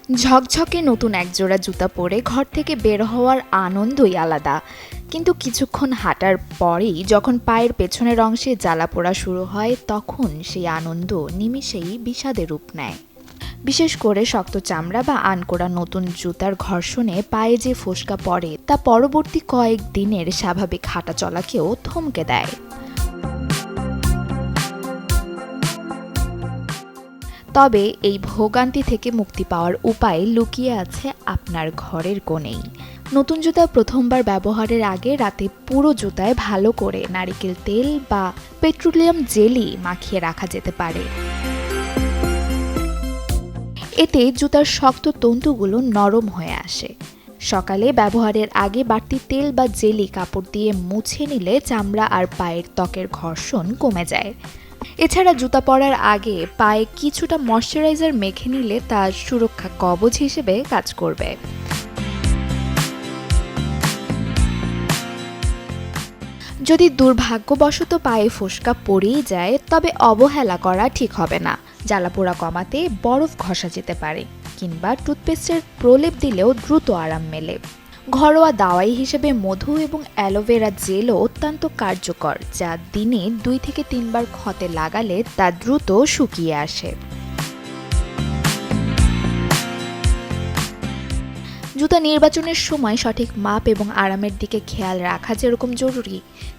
ঝকঝকে নতুন একজোড়া জুতা পরে ঘর থেকে বের হওয়ার আনন্দই আলাদা, কিন্তু কিছুক্ষণ হাঁটার পরেই যখন পায়ের পেছনের অংশে জ্বালা পোড়া শুরু হয় তখন সেই আনন্দ নিমিষেই বিষাদে রূপ নেয়। বিশেষ করে শক্ত চামড়া বা আনকোড়া নতুন জুতার ঘর্ষণে পায়ে যে ফোস্কা পড়ে তা পরবর্তী কয়েক দিনের স্বাভাবিক হাঁটা চলাকেও থমকে দেয়। তবে এই ভোগান্তি থেকে মুক্তি পাওয়ার উপায় লুকিয়ে আছে আপনার ঘরের কোণেই। নতুন জুতা প্রথমবার ব্যবহারের আগে রাতে পুরো জুতায় ভালো করে নারিকেল তেল বা পেট্রোলিয়াম জেলি মাখিয়ে রাখা যেতে পারে। এতে জুতার শক্ত তন্তুগুলো নরম হয়ে আসে। সকালে ব্যবহারের আগে বাড়তি তেল বা জেলি কাপড় দিয়ে মুছে নিলে চামড়া আর পায়ের ত্বকের ঘর্ষণ কমে যায়। এছাড়া জুতা পরার আগে পায়ে কিছুটা ময়শ্চারাইজার মেখে নিলে তা সুরক্ষা কবচ হিসেবে কাজ করবে। যদি দুর্ভাগ্যবশত পায়ে ফোস্কা পড়েই যায় তবে অবহেলা করা ঠিক হবে না। জ্বালাপোড়া কমাতে বরফ ঘষা যেতে পারে, কিংবা টুথপেস্টের প্রলেপ দিলেও দ্রুত আরাম মেলে। ঘরোয়া দাওয়াই হিসেবে মধু এবং অ্যালোভেরা জেলও অত্যন্ত কার্যকর, যা দিনে 2 থেকে 3 বার ক্ষতে লাগালে তা দ্রুত শুকিয়ে আসে। জুতা নির্বাচনের সময় সঠিক মাপ এবং আরামের দিকে খেয়াল রাখা যেরকম জরুরি,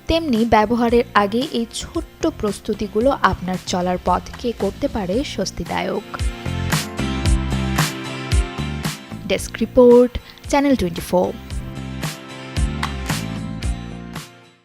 তেমনি ব্যবহারের আগে এই ছোট্ট প্রস্তুতিগুলো আপনার চলার পথকে করতে পারে স্বস্তিদায়ক। Desk report, channel 24।